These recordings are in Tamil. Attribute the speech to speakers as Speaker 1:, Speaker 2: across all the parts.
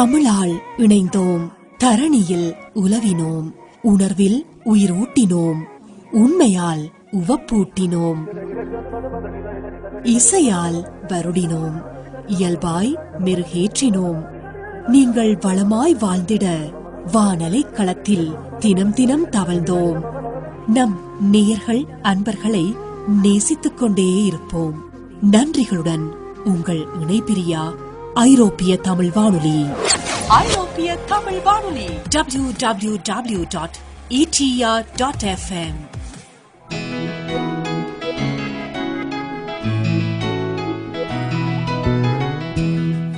Speaker 1: தமிழால் இணைந்தோம், தரணியில் உலவினோம், உணர்வில் உயிரூட்டினோம், உண்மையால் உவப்பூட்டினோம், இசையால் வருடினோம், இயல்பாய் மெருகேற்றினோம். நீங்கள் வளமாய் வாழ்ந்திட வானலை களத்தில் தினம் தினம் தவழ்ந்தோம். நம் நேயர்கள் அன்பர்களை நேசித்துக் கொண்டே இருப்போம். நன்றிகளுடன் உங்கள் இணைபிரியா ஐரோப்பிய தமிழ் வானொலி. ஐரோப்பிய தமிழ் வானொலி www.etr.fm.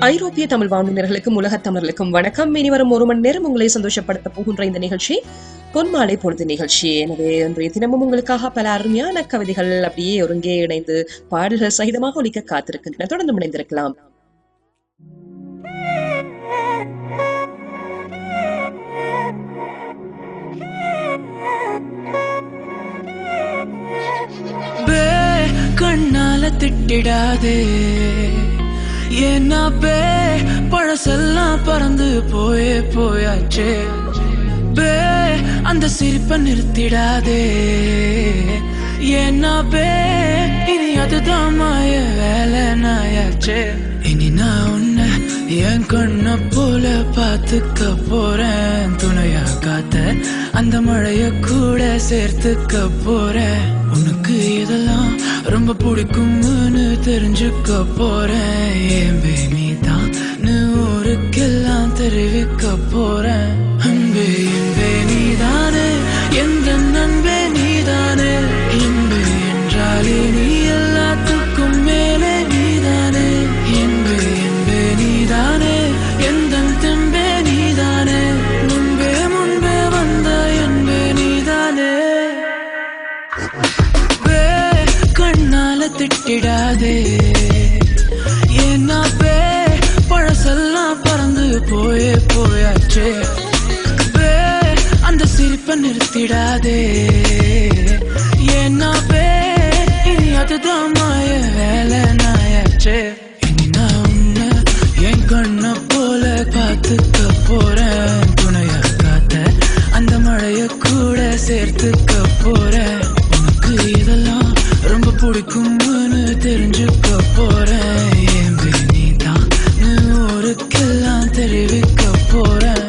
Speaker 2: ஐரோப்பிய தமிழ் வானொலியர்களுக்கும் உலகத் தமிழர்களுக்கும் வணக்கம். இனிவரும் ஒரு மணி நேரம் உங்களை சந்தோஷப்படுத்த போகின்ற இந்த நிகழ்ச்சி பொன்மாலை பொழுது நிகழ்ச்சி. எனவே இன்றைய தினமும் உங்களுக்காக பல அருமையான கவிதைகள் அப்படியே ஒருங்கே இணைந்து பாடல்கள் சகிதமாக ஒலிக்க காத்திருக்கின்றன. தொடர்ந்து இணைந்திருக்கலாம்.
Speaker 3: கண்ணால திட்டிடாதே, ஏன்னா பழசெல்லாம் பறந்து போயாச்சே. அந்த சிரிப்பை நிறுத்திடாதே, ஏன்னா இனி அதுதான் மாய வேலை நாயாச்சே. இனி நான் உன்னை என் கண்ண போல பார்த்துக்க போறேன், துணையா காத்த அந்த மழைய கூட சேர்த்துக்க போறேன். உனக்கு இதெல்லாம் ரொம்ப பிடிக்கும்னு தெரிஞ்சுக்க போறேன். ஏன் நீ தான் ஊருக்கெல்லாம் தெரிவிக்க போறேன். அன்பே என்பே நீதானே, எந்த நண்பே நீதானே. என்பே என்றாலே நீ எல்லாத்துக்கும் மேலே நீதானே. என்பே என்பே நீதானே, எந்த தெம்பே நீதானே. முன்பே முன்பே வந்த என்பே நீதானே. கண்ணால திட்டிடாதே, ஏன்னா பழசெல்லாம் பறந்து போயாச்சே. அந்த சிரிப்பை நிறுத்திடாதே, ஏன்னா இனி அதுதான் மாய வேலை நாயாச்சே. இனி நான் உன்னை என் கண்ண போல பார்த்துக்க போறேன், துணையா காத்த அந்த மழைய கூட சேர்த்துக்க போறேன். உனக்கு இதெல்லாம் ரொம்ப பிடிக்கும்னு தெரிஞ்சுக்க போறேன். ஏன் நீ தான் ஊருக்கெல்லாம் தெரிவிக்க போறேன்.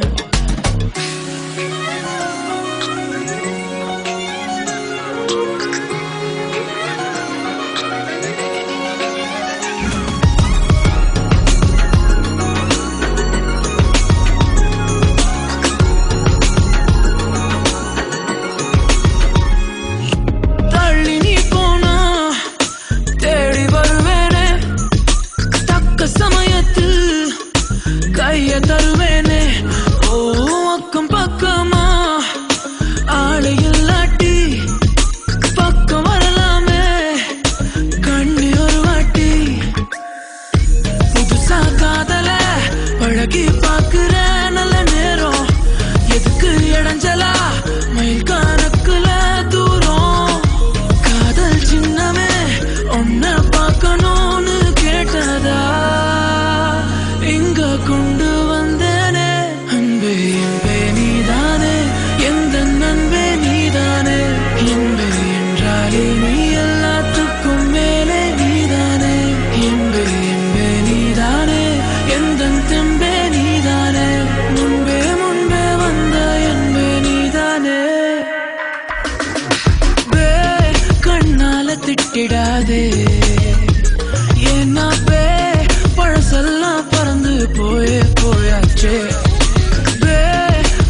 Speaker 3: பழசெல்லாம் பறந்து போயாச்சே.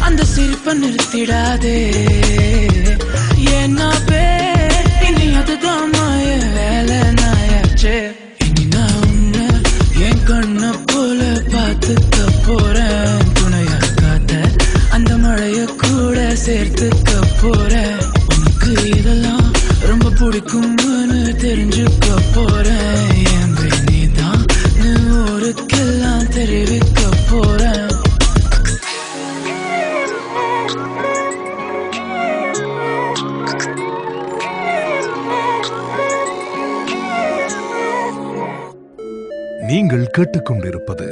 Speaker 3: அந்த சிரிப்பை நிறுத்திடாதே, ஏன்னா இனி அதுதான் மாய வேலை நாயாச்சே. இனி நான் உன்னை என் கண்ண போல பார்த்துக்க போறேன், துணையா காத்த அந்த மழைய கூட சேர்த்துக்க போறேன். உனக்கு இதெல்லாம் ரொம்ப பிடிக்கும்னு தெரிஞ்சுக்க போறேன். ஏன் நீ தான் ஊருக்கெல்லாம் தெரிவிக்க போறேன்.
Speaker 4: நீங்கள் கேட்டுக்கொண்டிருப்பது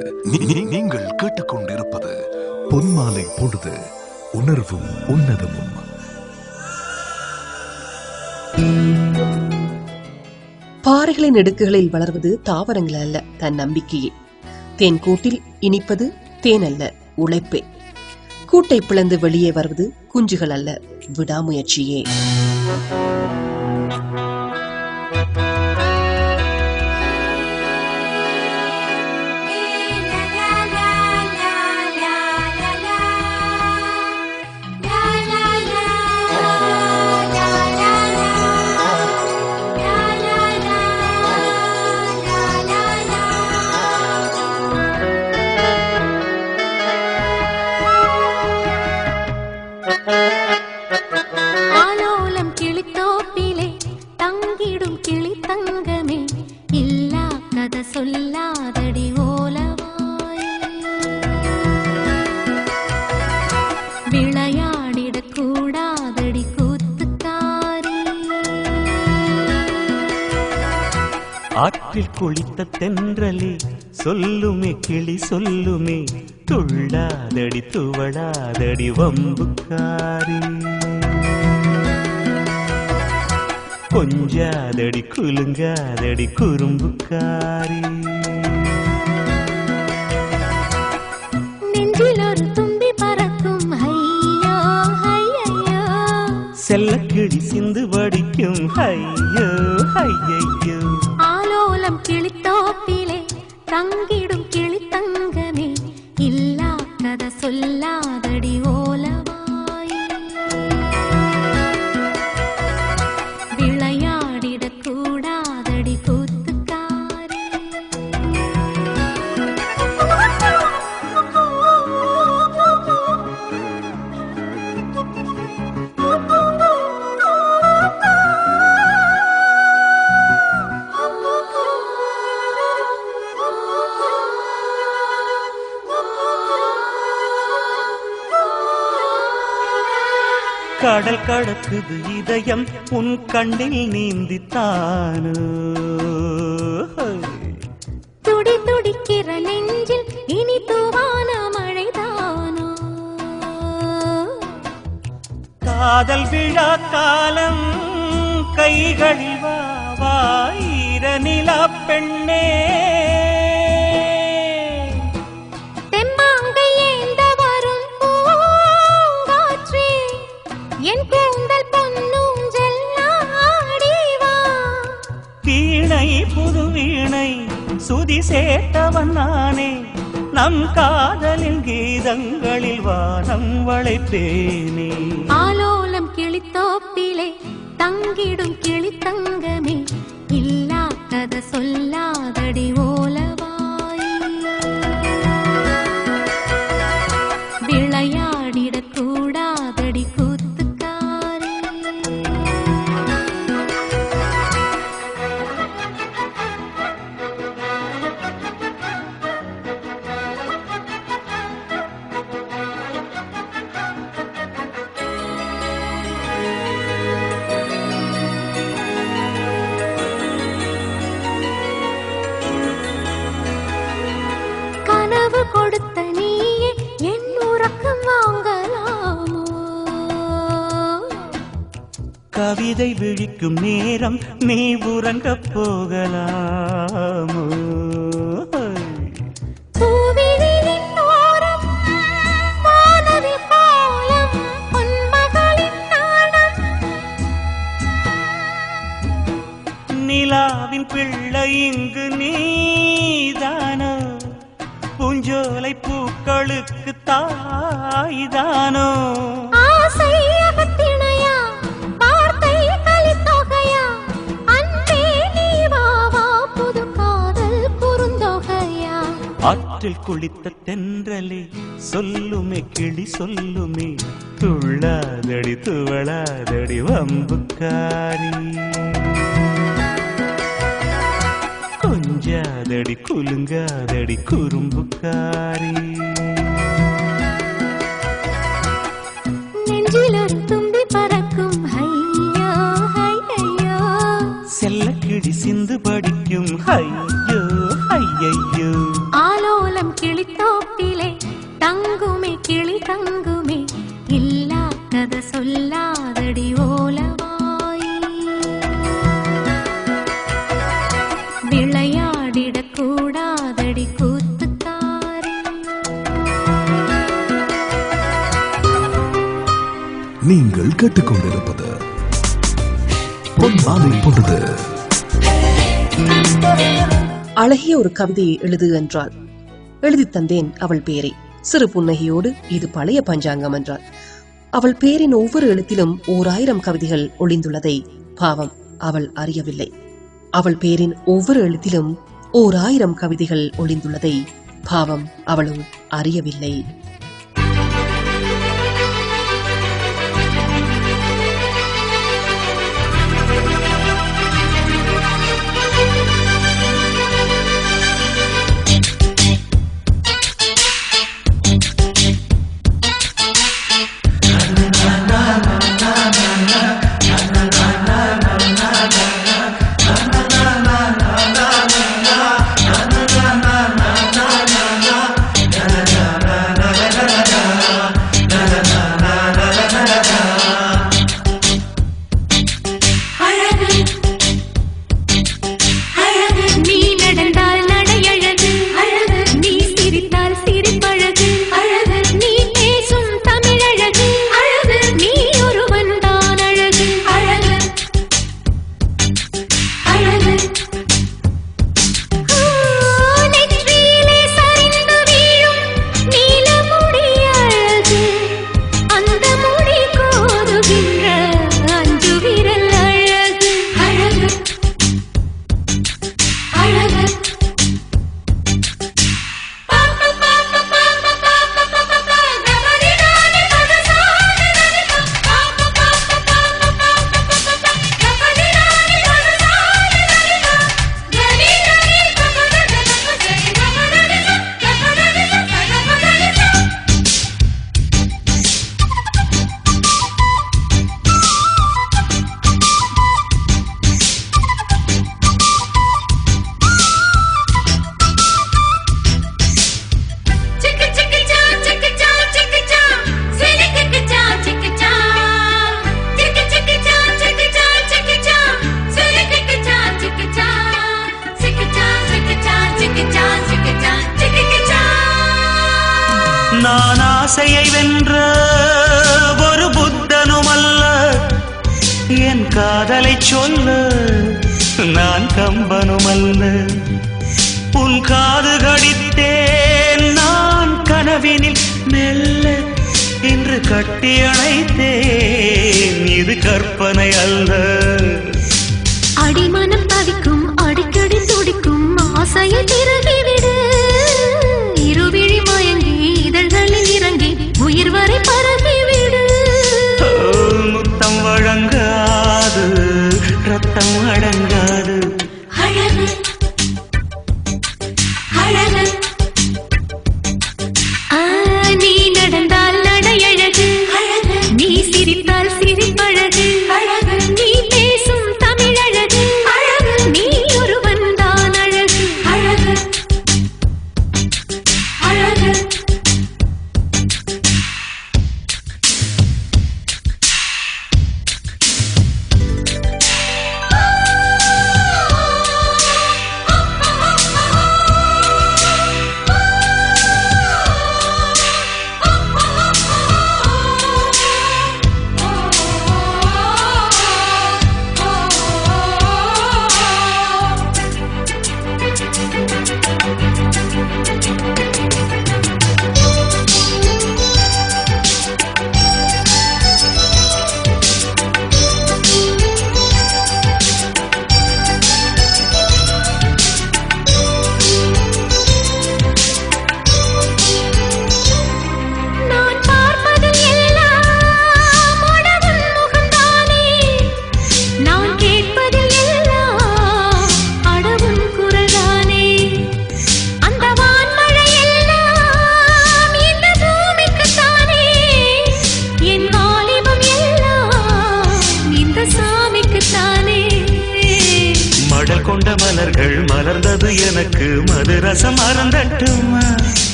Speaker 4: பொன்மாலை பொழுது, உணர்வும் உன்னதமும்.
Speaker 2: பாறைகளின் இடுக்குகளில் வளர்வது தாவரங்கள் அல்ல, தன் நம்பிக்கையே. தேன் கூட்டில் இனிப்பது தேன் அல்ல, உழைப்பே. கூட்டை பிளந்து வெளியே வருவது குஞ்சுகள் அல்ல, விடாமுயற்சியே.
Speaker 5: ஆலோலம் கிளித்தோப்பிலே தங்கிடும் கிளி தங்கமே, இல்லா கதை சொல்லாதடி ஓலவாய். விளையாடிடக் கூடாதடி கூத்துக்காரி.
Speaker 6: ஆற்றில் குளித்த தென்றலே சொல்லுமே கிளி சொல்லுமே, துள்ளாதடி துவளாதடி வம்புக்காரி. கொஞ்சாதடி குலுங்காதடி குறும்புக்காரி.
Speaker 5: நெஞ்சில் ஒரு தும்பி பறக்கும் ஐயோ ஐயையோ,
Speaker 6: செல்லக்கிளி சிந்து வடிக்கும் ஐயோ ஐயையோ.
Speaker 5: ஆலோலம் கிளித்தோப்பிலே தங்கிடும் கிளி தங்கமே, இல்லா கதை சொல்லாதடி ஓலவாய். விளையாடிடக் கூடாதடி கூத்துக்காரி.
Speaker 6: கடல் கடக்குது இதயம் உன் கண்ணில் நீந்தித்தானோ.
Speaker 5: துடி துடிக்கிற நெஞ்சில் இனி தூவான மழைதானோ.
Speaker 6: காதல் விழா காலம் கைகளில் வாயிர நிலா பெண்ணே.
Speaker 5: தெம்மாங்கை ஏந்த வரும் பூங்காற்றே, என் கூந்தல் பொன்னூஞ்சல் ஆடிவா.
Speaker 6: வீணை புது வீணை சுதி சேர்த்தவன் நானே, நம் காதலின் கீதங்களில் வானம் வளைப்பேனே.
Speaker 5: ஆலோலம் கிளித்தோப்பிலே தங்கிடும் கிளி தங்கமே, இல்லா கதை சொல்லாதடி ஓலவாய். விளையாடிடக் கூடாதடி கூத்துக்காரி. கனவு கொடுத்த நீயே என் உறக்கம் வாங்கலாமோ.
Speaker 6: கவிதை விழிக்கும் நேரம் நீ உறங்கப் போகலாமோ.
Speaker 5: பூவிழியின் ஓரம் வானதி கோலம் பொன்மகளின் நாணம்.
Speaker 6: நிலாவின் பிள்ளை இங்கு நீதானோ, பூஞ்சோலை பூக்களுக்கு தாய்தானோ.
Speaker 5: ஆசை அகத்திணையா, வார்த்தை கலித்தொகையா, அன்பே நீ வா வா புது காதல் குறுந்தொகையா.
Speaker 6: ஆற்றில் குளித்த தென்றலே சொல்லுமே கிளி சொல்லுமே, துள்ளாதடி துவளாதடி வம்புக்காரி. கொஞ்சாதடி குலுங்காதடி குறும்புக்காரி.
Speaker 5: நெஞ்சில் ஒரு தும்பி பறக்கும் ஐயோ ஐயையோ,
Speaker 6: செல்லக்கிளி சிந்து படிக்கும் ஐயோ ஐயையோ.
Speaker 5: சொல்லாதடி ஓலவாய் விளையாடிடக் கூடாதடி கூத்துக்காரி
Speaker 4: நீங்கள் கேட்டுக்கொண்டிருப்பது பொன்மாலை பொழுது.
Speaker 2: அழகிய ஒரு கவிதையை எழுது என்றாள். எழுதி தந்தேன் அவள் பேரை. சிறு புன்னகையோடு இது பழைய பஞ்சாங்கம் என்றாள். அவள் பேரின் ஒவ்வொரு எழுத்திலும் 1000 கவிதைகள் ஒளிந்துள்ளதை பாவம் அவள் அறியவில்லை. அவள் பேரின் ஒவ்வொரு எழுத்திலும் 1000 கவிதைகள் ஒளிந்துள்ளதை பாவம் அவளும் அறியவில்லை.
Speaker 6: நான் ஆசையை வென்ற ஒரு புத்தனும் அல்ல, என் காதலை சொல்ல நான் கம்பனும் அல்ல. உன் காது கடித்தேன் நான் கனவினில் மெல்ல, இன்று கட்டி அணைத்தேன் இது கற்பனை அல்ல.
Speaker 5: அடிமனம் தவிக்கும் அடிக்கடி துடிக்கும் ஆசையை திருகிவிடு, இருவிழி மயங்கி இதழ்களில் இறங்கி உயிர் வரை பரவிவிடு.
Speaker 6: முத்தம் வழங்காது ரத்தம் அடங்காது.
Speaker 5: அழகு அழகு நீ நடந்தால் நடையழகு அழகு, நீ சிரித்தால் சிரிப்பழகு அழகு, நீ பேசும் தமிழழகு அழகு, நீ ஒருவன் தான் அழகு அழகு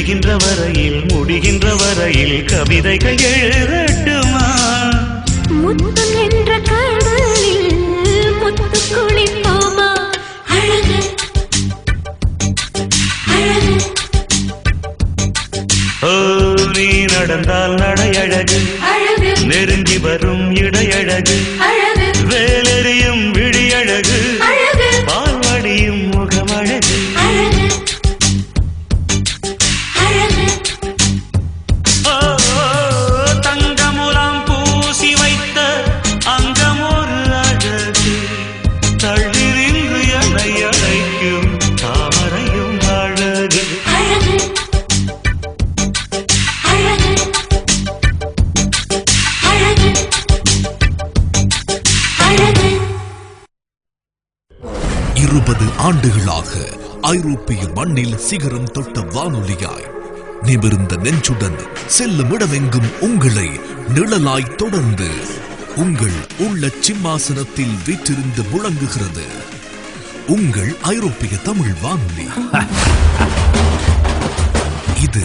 Speaker 6: விடுகின்ற வரையில் முடிகின்ற வரையில் கவிதைகள் எழுதட்டுமா?
Speaker 5: முத்தம் என்ற கடலில் முத்து குளிப்போமா? அழகு அழகு
Speaker 6: ஓ நீ நடந்தால் நடையழகு,
Speaker 5: அழகு
Speaker 6: நெருங்கி வரும் இடையழகு,
Speaker 5: அழகு
Speaker 6: வேலெறியும் விழியழகு,
Speaker 5: அழகு
Speaker 6: பால்வடியும் முகமழகு.
Speaker 5: அழகு அழகு
Speaker 6: ஓ தங்கமுலாம் பூசி வைத்த அங்கமொரு அழகு, தள்ளி நின்று என்னை அழைக்கும் தாமரையும் அழகு.
Speaker 5: அழகு அழகு அழகு அழகு
Speaker 4: 20 ஆண்டுகளாக ஐரோப்பிய மண்ணில் சிகரம் தொட்ட வானொலியாய் நிமிர்ந்த நெஞ்சுடன் செல்லும் இடமெங்கும் உங்களை நிழலாய் தொடர்ந்து உங்கள் உள்ள சிம்மாசனத்தில் வீற்றிருந்து முழங்குகிறது உங்கள் ஐரோப்பிய தமிழ் வானொலி. இது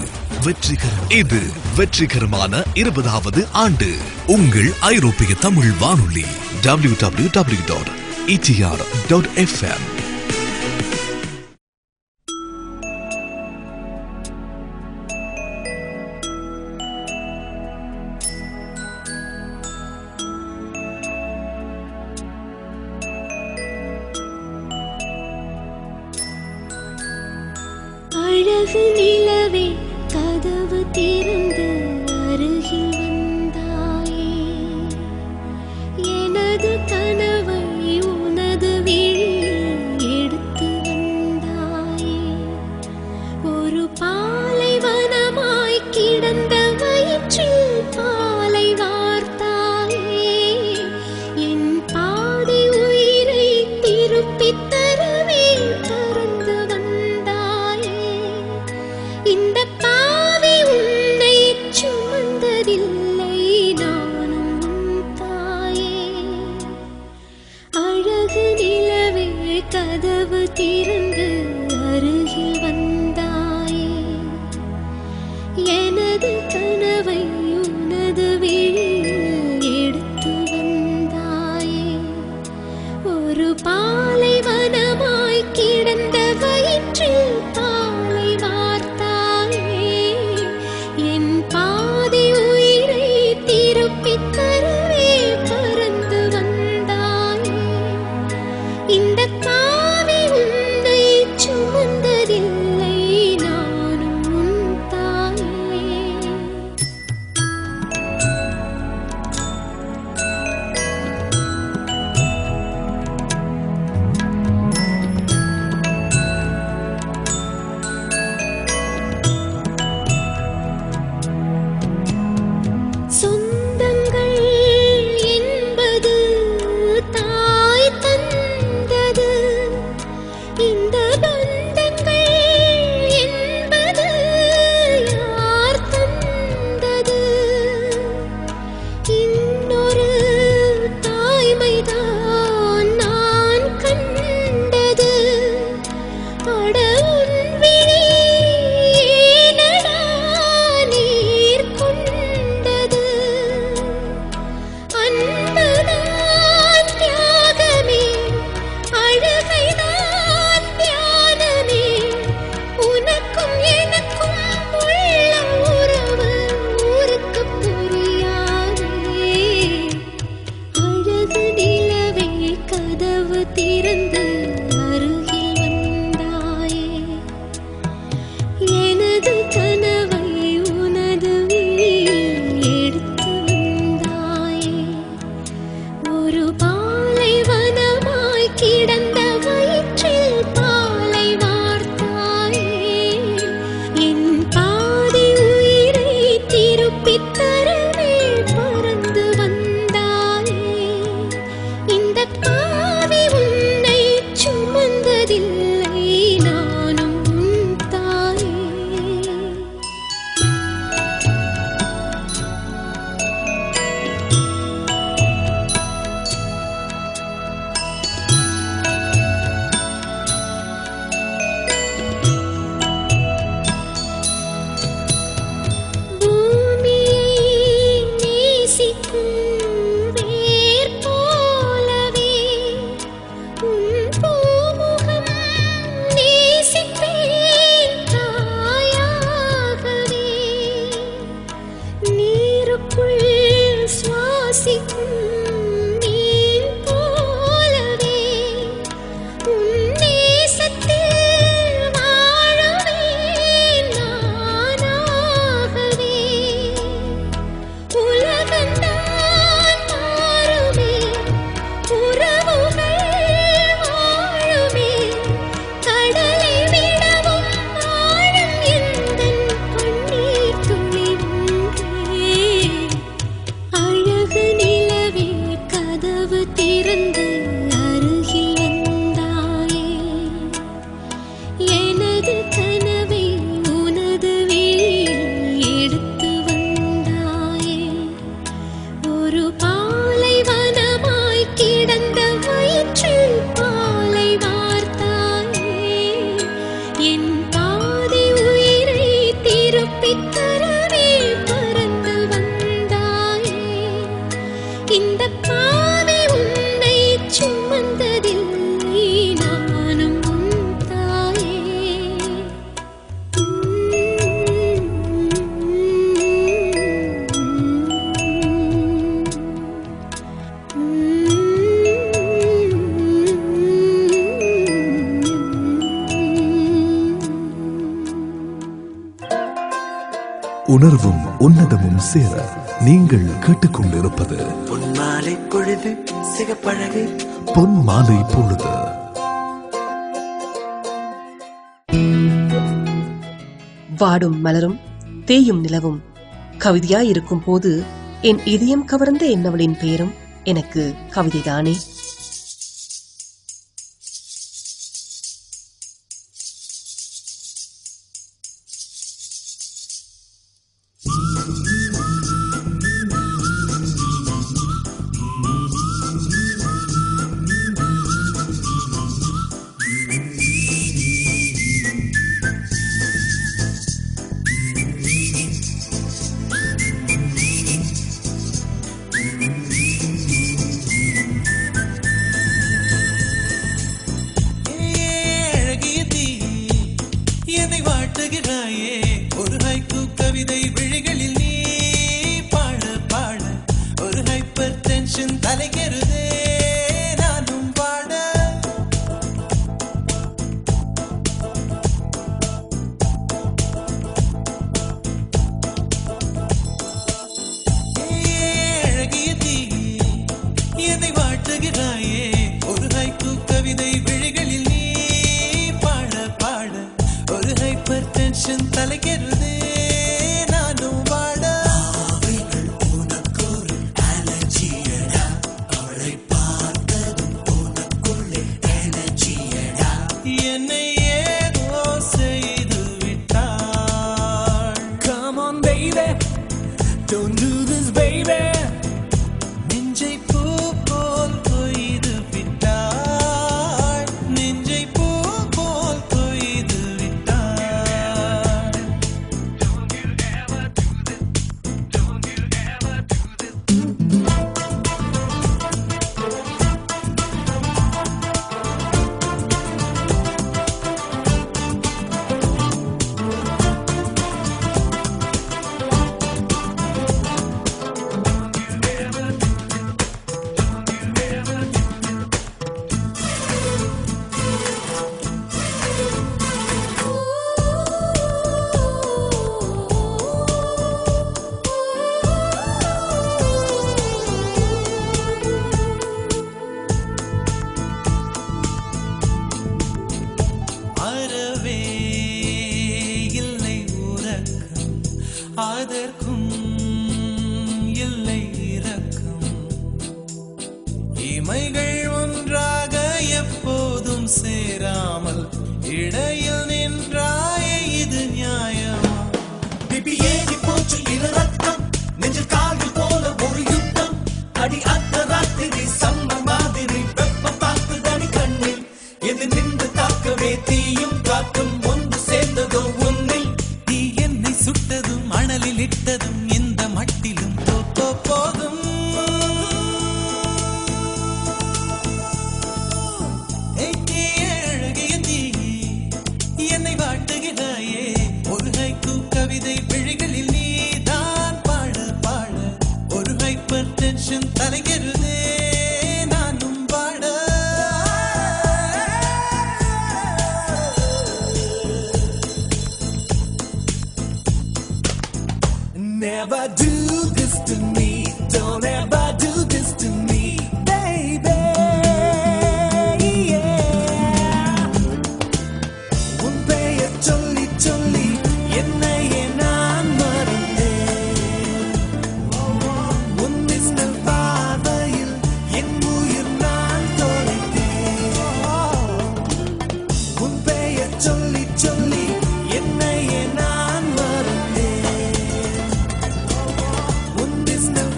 Speaker 4: வெற்றிகரமான 20வது ஆண்டு உங்கள் ஐரோப்பிய தமிழ் வானொலி. www.etr.fm.
Speaker 5: அழகு நிலவே கதவு திறந்து அருகில் வந்தாயே, எனது கனவை உனது விழியில் எடுத்து வந்தாயே. ஒரு பாலைவனமாய் கிடந்த வயிற்றில் பாலை வார்த்தாயே, என் பாதி உயிரை திருப்பித் தரவே பறந்து வந்தாயே. இந்த பாவி உன்னை சுமந்ததில்லை, நானும் உன் தாயே. அழகு நிலவே கதவு திறந்து அருகில் வந்தாயே, எனது கனவை உனது விழியில் எடுத்து வந்தாயே. ஒரு பாலைவனமாய் கிடந்த வயிற்றில் பாலை வார்த்தாயே,
Speaker 4: உணர்வும் உன்னதமும் சேர நீங்கள் கேட்டுக்கொண்டிருப்பது
Speaker 3: பொன்மாலை பொழுது சிகப்பழகு
Speaker 4: பொன் மாலை பொழுது.
Speaker 2: வாடும் மலரும் தேயும் நிலவும் கவிதையாயிருக்கும் போது என் இதயம் கவர்ந்த என்னவளின் பேரும் எனக்கு கவிதைதானே.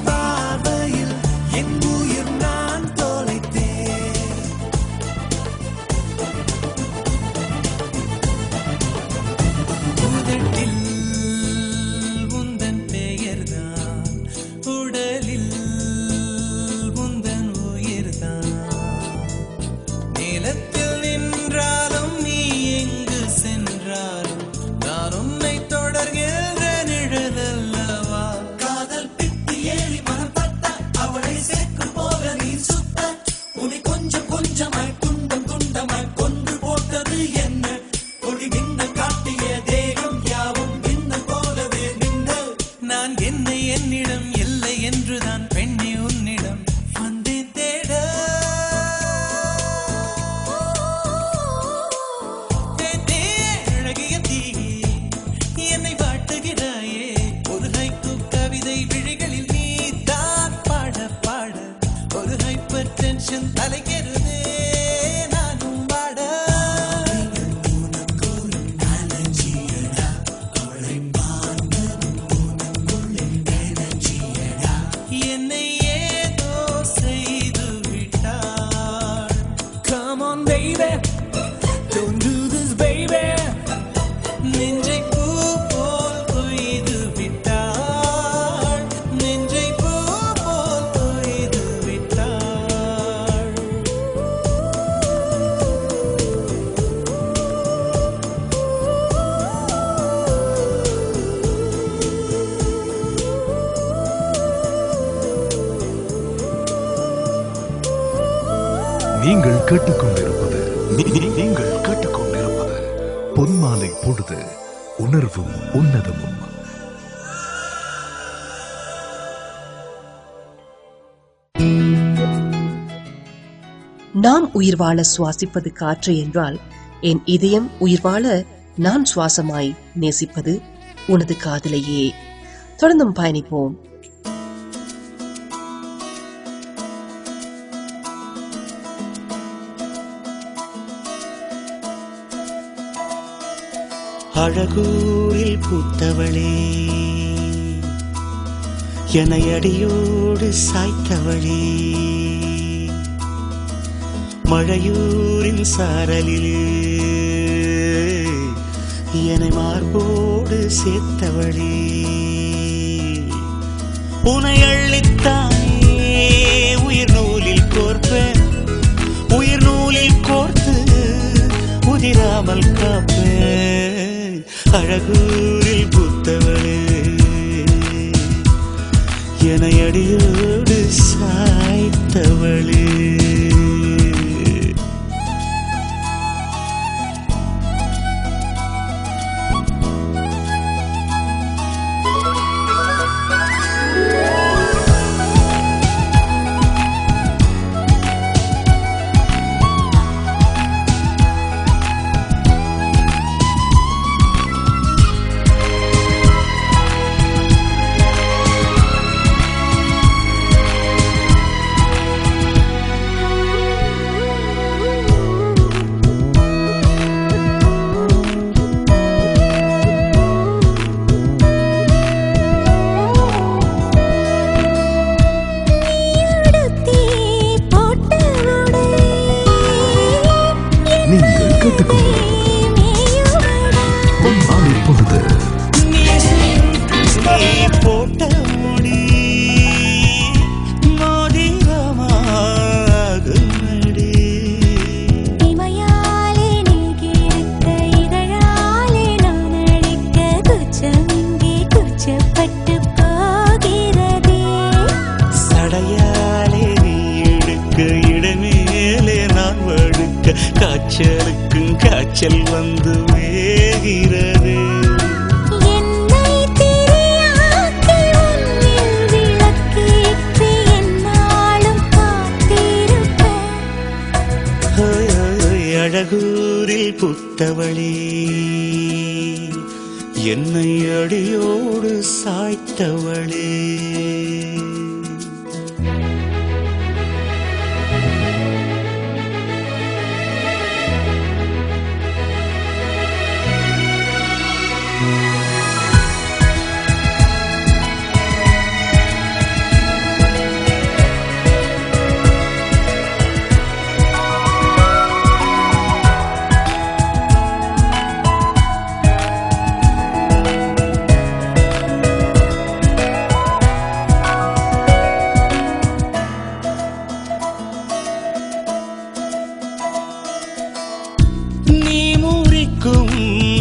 Speaker 3: பார்வையில்
Speaker 4: நீங்கள் கேட்டுக்கொண்டிருப்பது நீங்கள் கேட்டுக்கொண்டிருப்பது பொன்மாலை பொழுது உணர்வும் உன்னதமும்.
Speaker 2: நாம் உயிர் வாழ சுவாசிப்பது காற்று என்றால், என் இதயம் உயிர் வாழ நான் சுவாசமாய் நேசிப்பது உனது காதலையே. தொடர்ந்தும் பயணிப்போம்.
Speaker 3: அழகூரில் பூத்தவளே, என்னை அடியோடு சாய்த்தவளே, மழையூரின் சாரலிலே என்னை மார்போடு சேர்த்தவளே, உனை அள்ளித்தானே உயிர் நூலில் கோர்ப்பேன், உயிர் நூலில் கோர்த்து உதிராமல் காப்பேன். அழகூரில் பூத்தவளே, என்னை அடியோடு சாய்த்தவளே. காய்ச்சலுக்கும் காய்ச்சல் வந்து வேகிறது.
Speaker 5: என்னை திரியாக்கி உன்னில் விளக்கேற்றி என்னாலும் காத்திருப்பேன்.
Speaker 3: அழகூரில் புத்தவளே, என்னை அடியோடு சாய்த்தவளே.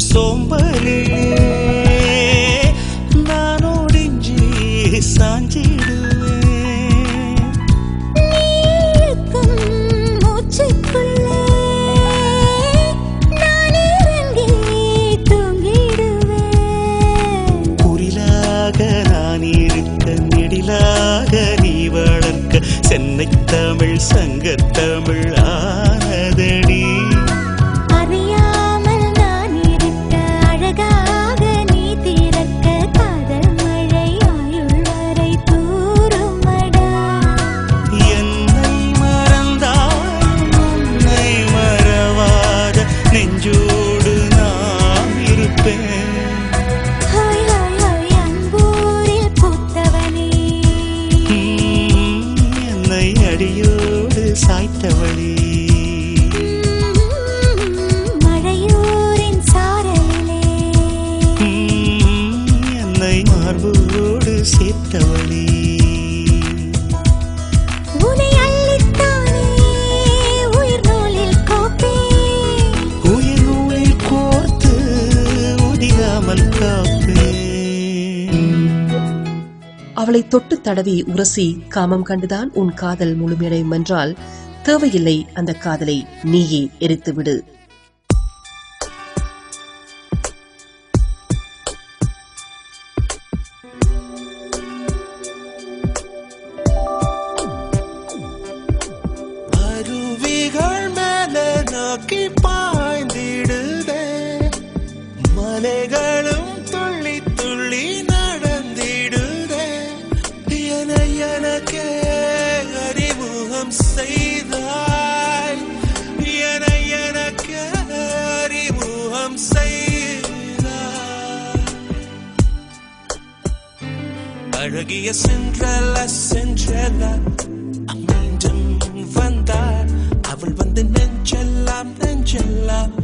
Speaker 3: சோம்பலிலே நான் ஒடிஞ்சி சாஞ்சிடுவேன்.
Speaker 5: நீக்கும் மூச்சுக்குள்ளே நான் இறங்கி தூங்கிடுவேன்.
Speaker 3: குரிலாக நான் இருக்க, நெடிலாக நீ வளர்க்க, சென்னை தமிழ் சங்கத்தமிழ் ஆனதடி. அடியோடு சாய்த்தவளே,
Speaker 5: மழையூரின் சாரலிலே
Speaker 3: என்னை மார்போடு சேர்த்தவளே.
Speaker 5: உனை அள்ளித்தானே உயிர் நூலில் கோப்பேன்,
Speaker 3: உயிர் நூலில் கோர்த்து உதிராமல் காப்பேன்.
Speaker 2: அவளை தொட்டு தடவி உரசி காமம் கண்டுதான் உன் காதல் முழுமையடையும் என்றால், தேவையில்லை அந்த காதலை, நீயே எரித்துவிடு.
Speaker 3: அருவிகள் மேலே நோக்கி பாய்ந்திடுதே, மலைகளும் துள்ளி துள்ளி நடந்திடுதே, எனக்கே அறிமுகம் செய்தாய், எனக்கே அறிமுகம் செய்தாய். அழகிய சென்றல சென்றல மீண்டும் வந்தார், அவள் வந்து நெஞ்செல்லாம் நெஞ்செல்லாம்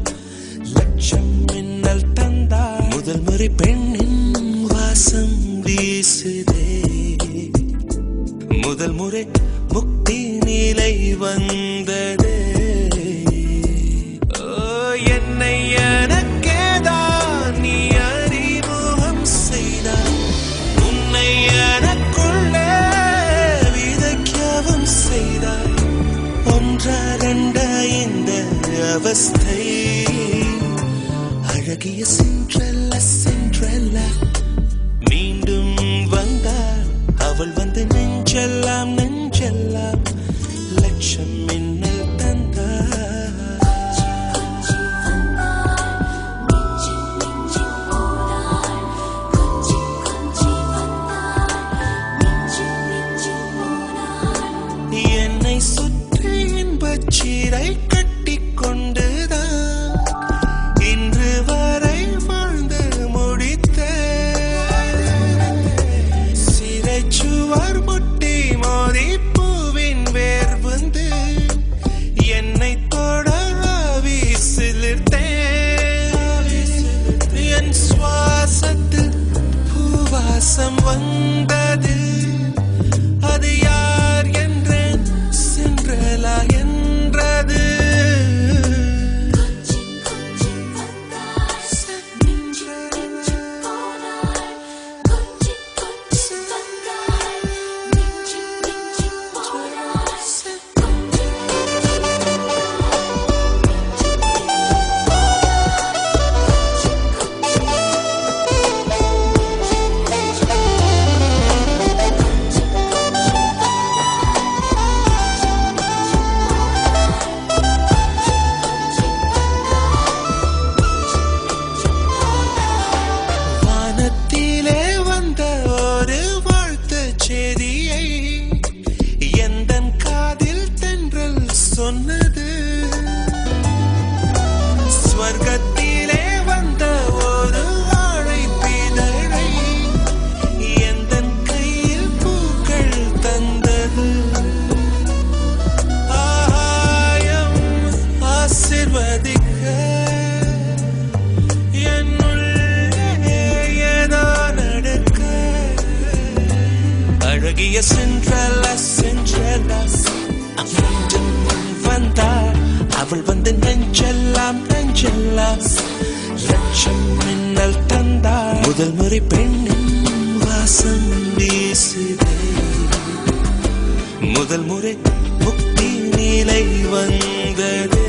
Speaker 3: லட்சம் மின்னல் தந்தார். முதல் முறை பெண்ணின் வாசம் வீசுதே, முதல் முறை முக்தி நிலை வந்ததே. என்னை எனக்கேதான் நீ அறிமுகம் செய்தாய், உன்னை எனக்குள்ளே விதைக்கவும் செய்தாய். ஒன்றா ரெண்டா இந்த அவஸ்தை, அழகிய சென்றல்ல சென்றல்ல மீண்டும் வந்தார், அவள் வந்து நெஞ்செல்லாம் நெஞ்செல்லாம் லட்சம் மின்னல் தந்தார். என்னை சுற்றி இன்பச்சீரை கட்டி கொண்டுதான் இன்று வரை வாழ்ந்து முடித்த சிறைச்சுவர் முட்டி மோதி பூவின் வேர் வந்து என்னை தொட வீசிலிர்த்தேன். என் சுவாசத்தில் பூவாசம் வந்தது, அது யார் என்றேன், சென்றலா என்றது. வானத்திலே வந்த ஒரு வாழ்த்து செய்தியை எந்தன் காதில் தென்றல் சொன்னது, ஸ்வர்க்கத்திலே வந்த ஒரு வாழை பிதழை எந்தன் கையில் பூக்கள் தந்தது. ஆயம் ஆசிர்வதிக்க என்னுள்ளே ஏதோ நடக்க. அழகிய சென்றல சென்றல மீண்டும் வந்தார், அவள் வந்து நெஞ்செல்லாம் நெஞ்செல்லாம் லட்சம் மின்னல் தந்தார். முதல் முறை பெண்ணின் வாசம் வீசுதே, முதல் முறை முக்தி நிலை வந்ததே.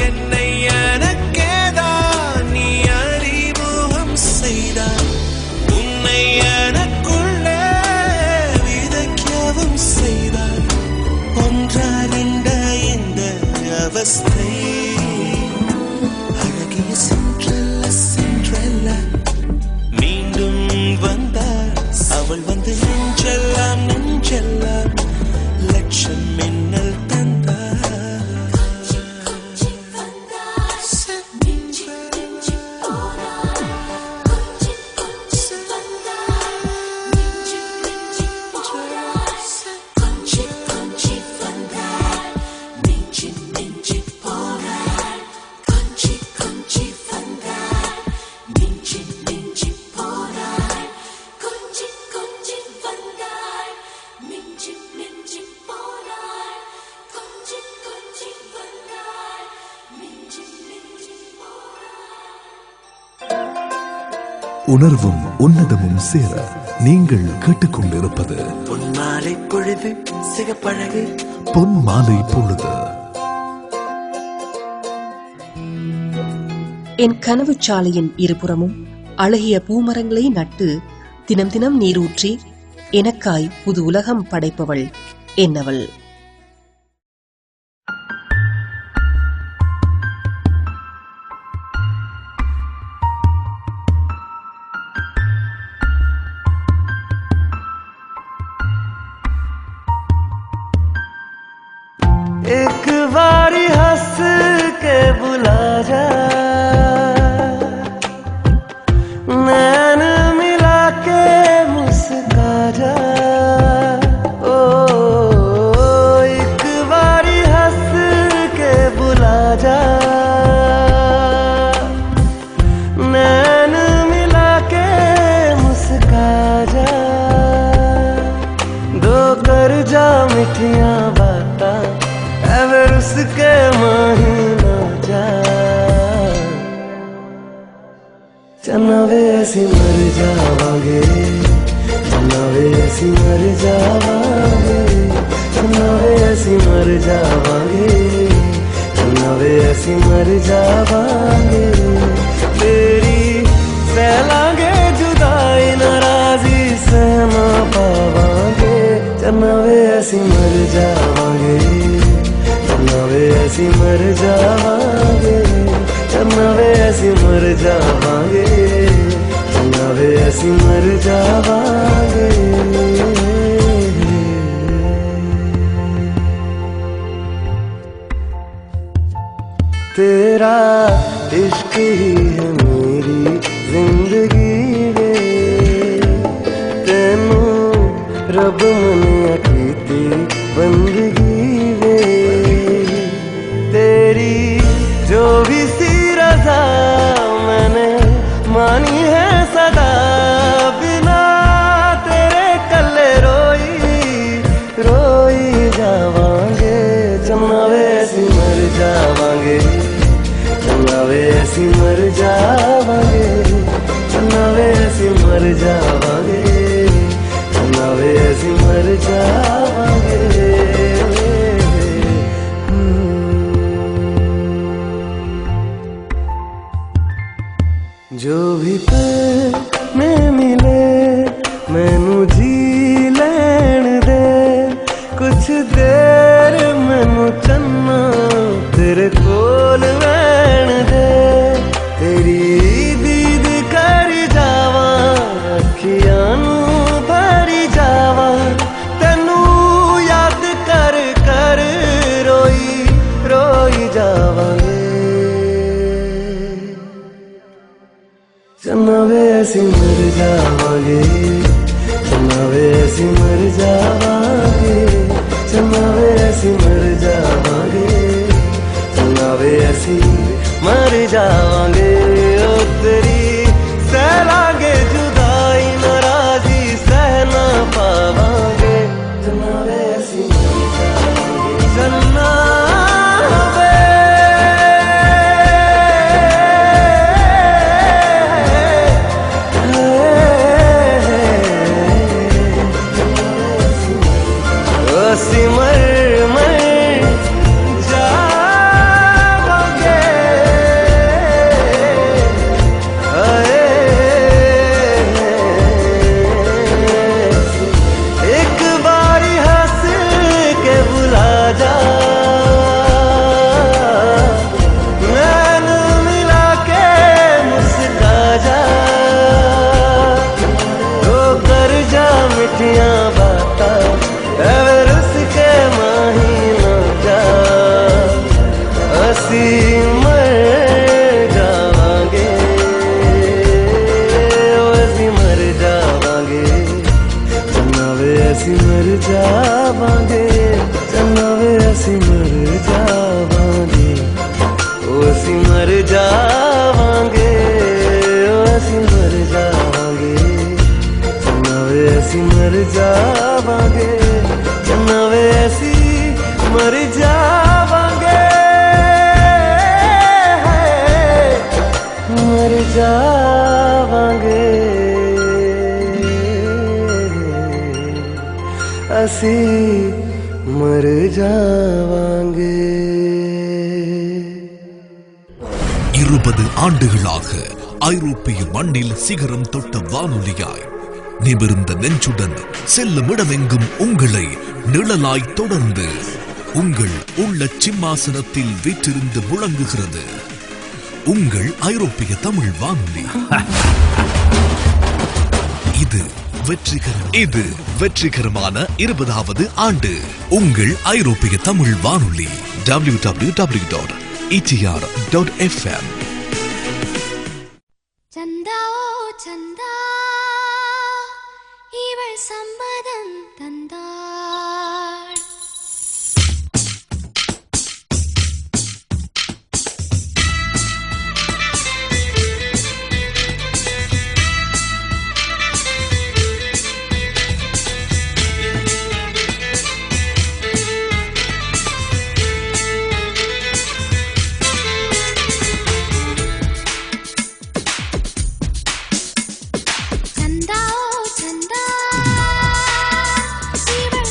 Speaker 3: என்னை எனக்கேதான் நீ அறிமுகம் செய்தாய், உன்னை எனக்குள்ளே விதைக்கவும் செய்தாய். ஒன்றா ரெண்டா இந்த அவஸ்தை, அழகிய சென்றல்ல சென்றல்ல மீண்டும் வந்தார், அவள் வந்து நெஞ்செல்லாம் நெஞ்செல்லாம் லட்சம் மின்னல் தந்தார்.
Speaker 4: உணர்வும் உன்னதமும் சேர நீங்கள் கேட்டுக்கொண்டிருப்பது
Speaker 3: பொன்மாலை பொழுது சிகப்பழகு
Speaker 4: பொன் மாலை பொழுது.
Speaker 2: என் கனவு சாலையின் இருபுறமும் அழகிய பூமரங்களை நட்டு தினம் தினம் நீரூற்றி எனக்காய் புது உலகம் படைப்பவள் என்னவள்.
Speaker 3: एक बारी हंस के बुला जा, नैन मिला के मुस्का जा, ओ एक बारी हंस के बुला जा, नैन मिला के मुस्का जा, दो कर जा मिठियां बाता अगर उसके माही ना जा, चन्ना वे ऐसी मर जावांगे, चन्ना वे ऐसी मर जावांगे, चन्ना वे ऐसी मर जावांगे, चन्ना वे ऐसी मर जावांगे, तेरी सहलांगे जुदाई नाराजी सहना पावांगे, चन्ना वे ऐसी मर जावांगे, चन्ना वे ऐसी मर जावांगे, चन्ना वे ऐसी मर जावांगे, चन्ना वे ऐसी मर जावांगे. तेरा इश्क ही है मेरी जिंदगी वे, तेनू रब मनिया कीती बंदगी वे, तेरी जो भी सी रज़ा मैंने मानी है सदा, बिना तेरे कल्ले रोई रोई जावांगे, चन्ना वे ऐसी मर जावांगे, चन्ना वे ऐसी मर जावांगे, चन्ना वे ऐसी मर जावांगे, चन्ना वे ऐसी मर जावांगे. जो भी पल में मिले मैनू जी लैण दे, कुछ देर मैनू चन्ना तेरे कोल वैण दे, तेरी दीद कर जावा अखियां नू भरी जावा, तेनू याद कर कर रोई रोई जावांगे, चन्ना वे ऐसी मर जावांगे, चन्ना वे ऐसी मर जावांगे, चन्ना वे ऐसी मर जावांगे, चन्ना वे ऐसी मर जावांगे, ओ तेरी सहलांगे जुदाई नाराजी सहना पावांगे, चन्ना वे ऐसी मर जावांगे, चन्ना मर जावांगे, चन्ना वे ऐसी मर जावांगे, मर जावांगे. प्यासी मर जावांगे
Speaker 4: 20 ஆண்டுகளாக ஐரோப்பிய மண்ணில் சிகரம் தொட்ட வானொலியாய் நிமிர்ந்த நெஞ்சுடன் செல்லும் இடமெங்கும் உங்களை நிழலாய் தொடர்ந்து உங்கள் உள்ள சிம்மாசனத்தில் வீற்றிருந்து முழங்குகிறது உங்கள் ஐரோப்பிய தமிழ் வானொலி. இது வெற்றிகரமான 20வது ஆண்டு உங்கள் ஐரோப்பிய தமிழ் வானொலி. www.etr.fm.
Speaker 5: சந்தா ஓ சந்தா இவள் சம்மதம் தந்தாள். சந்தா ஓ சந்தா இவள்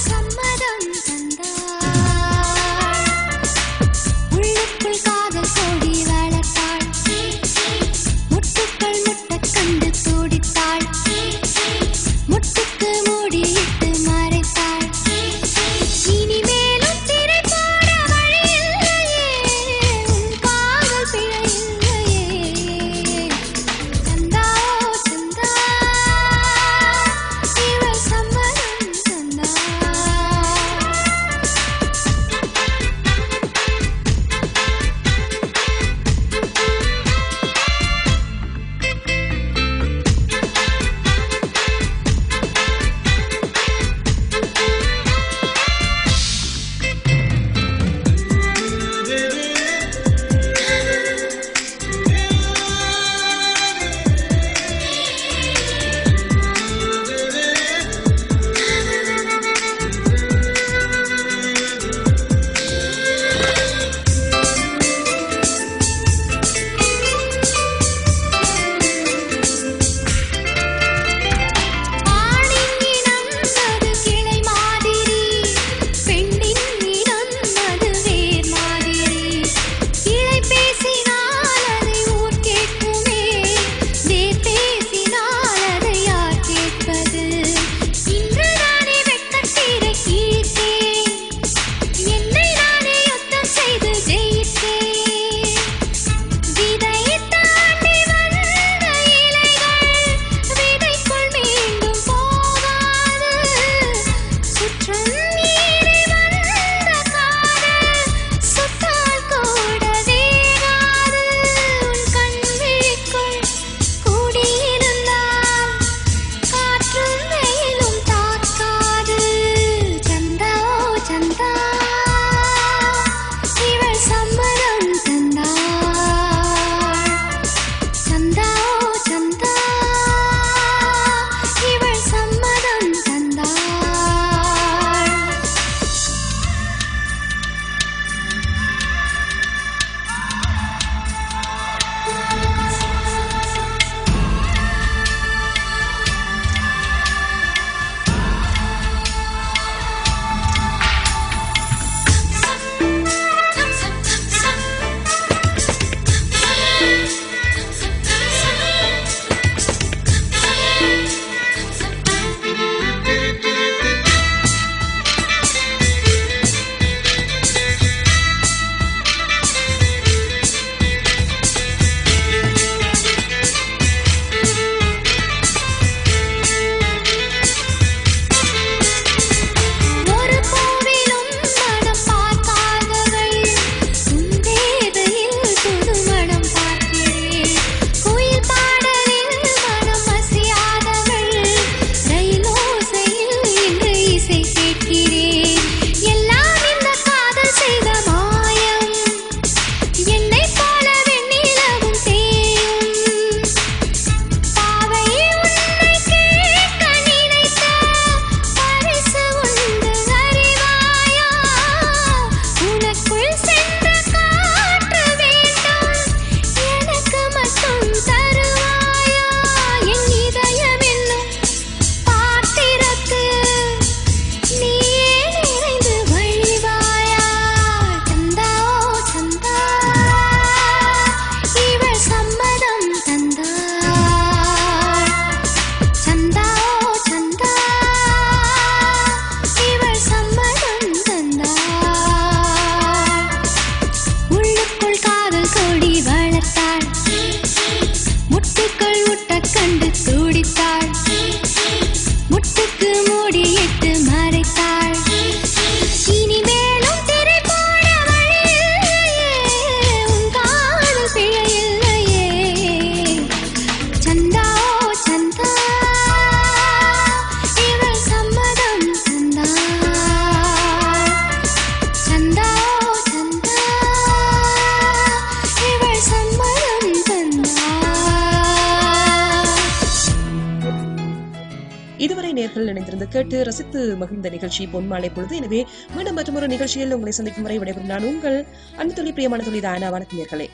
Speaker 2: இதுவரை நேர்கள் இணைந்திருந்து கேட்டு ரசித்து மகிழ்ந்த நிகழ்ச்சி பொன்மாலை பொழுது. எனவே மீண்டும் மற்றொரு நிகழ்ச்சியில் உங்களை சந்திக்கும் வரை விடைபெறும் நான் உங்கள் அன்பு தொழில் பிரியமான தொழில் தானா. வணக்கம் நேர்களே.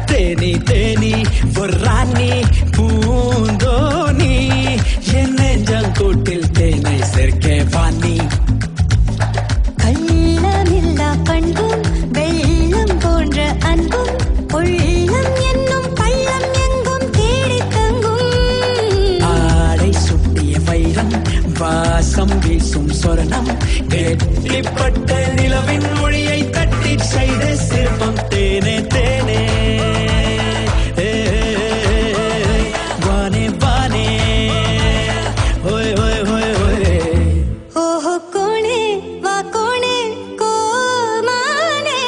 Speaker 7: தேனி தேனி பொறானி பூந்தோனி என் நெஞ்சங்கூட்டில் தேனை சேர்க்க வாணி.
Speaker 5: கள்ளமில்லா பண்பும் வெள்ளம் போன்ற அன்பும் உள்ளம் என்னும் பள்ளம் எங்கும் தேடி தங்கும்.
Speaker 7: ஆடை சுட்டிய வைரம் வாசம் வீசும் சொர்ணம் கெட்டிப்பட்ட நிலவின் மொழியை தட்டி செய்த சிற்பம் தேனே தேனே வானே வானே ஓய் ஓய் ஓய் ஓய்.
Speaker 5: ஓஹோ கோணே வா கோணே கோமானே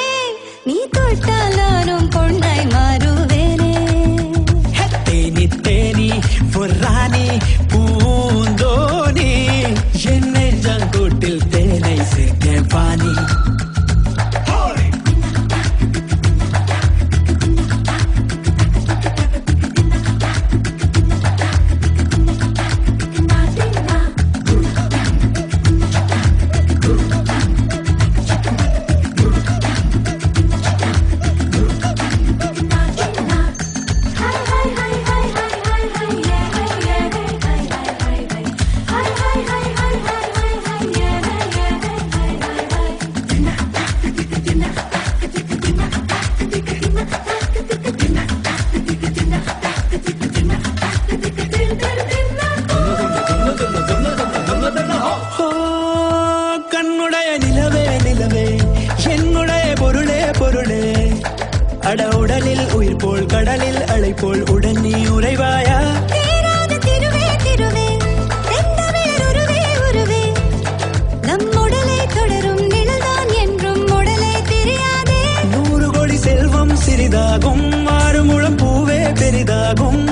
Speaker 5: நீ தொட்டால் நானும் பொண்ணாய் மாறுவேனே.
Speaker 7: தேனி தேனி பொறானி பூந்தோனி என் நெஞ்சங்கூட்டில் தேனை சேர்க்க வாணி. கண்ணுடைய நிலவே நிலவே என்னுடைய பொருளே பொருளே அட உடலில் உயிர் போல் கடலில் அலை போல் உடன் நீ உறைவாயா.
Speaker 5: தேராத திருவே திருவே செந்தமிழர் உருவே உருவே நம் உடலை தொடரும் நிழல்தான் என்றும் உடலை தெரியாதே.
Speaker 7: 100 கோடி செல்வம் சிறிதாகும் 6 முழம் பூவே பெரிதாகும்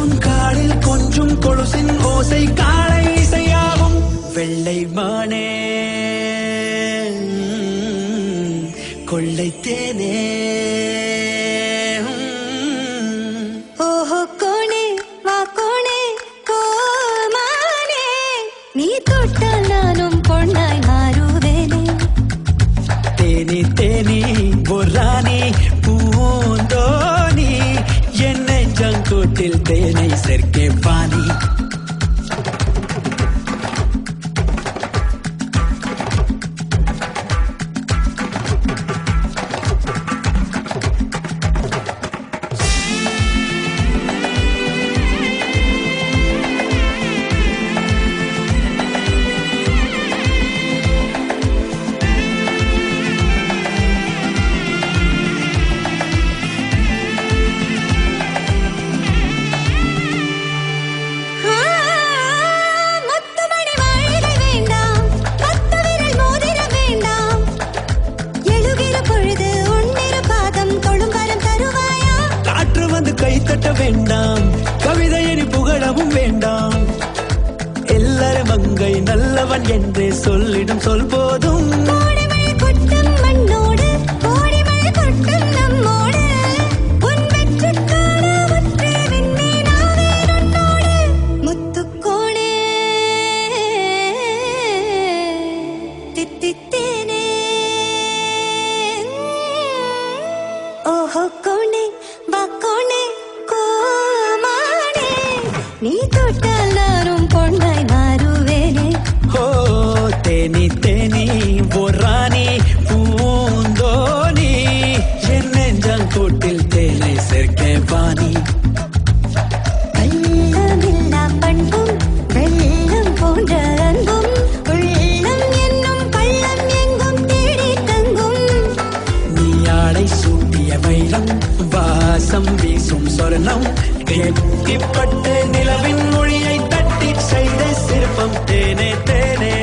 Speaker 7: உன் காலில் கொஞ்சம் கொலுசின் ஓசை காலை இசையாகும். வெள்ளை மானே கொள்ளை தேனே.
Speaker 5: ஓஹோ கோணே வா கோணே கோமானே நீ தொட்டால் நானும் பொண்ணாய் மாறுவேனே.
Speaker 7: தேனி தேனி பொறானி பூந்தோனி என் நெஞ்சங்கூட்டில் தேனை சேர்க்க வாணி.
Speaker 5: முத்துமணி மாளிகை வேண்டாம் 10 விரல் மோதிரம் வேண்டாம் எழுகிற பொழுது உன்னிரு பாதம் தொழும் வரம் தருவாயா.
Speaker 7: காற்று வந்து கைத்தட்ட வேண்டாம் கவிதையறி புகழவும் வேண்டாம் எல்லாரும் மங்கை நல்லவன் என்றே சொல்லிடும் சொல் போதும்.
Speaker 5: கோடிமழை கொட்டும் மண்ணோடு கோடிமழை கொட்டும் நம்மோடு உன் வெற்றிக்கான ஒற்றே விண்ணே நாவே உன்னோடு. முத்துக்கோணே தித்தித்தேனே ஓஹோ கோணே வா கோணே கோமானே நீ தொட்டால் நானும் பொண்ணாய் மாறுவேனே.
Speaker 7: ஓ தேனி தேனி பொறானி பூந்தோனி என் நெஞ்சங்கூட்டில் தேனை சேர்க்க வாணி.
Speaker 5: கள்ளமில்லா பண்பும் வெள்ளம் போன்ற அன்பும் உள்ளம் என்னும் பள்ளம் எங்கும் தேடி தங்கும்.
Speaker 7: நீ ஆடை சூட்டிய வைரம் வாசம் வீசும் சொர்ணம் எட்டிப்பட்டு நிலவின் மொழியை தட்டி செய்த சிற்பம் தேனே தேனே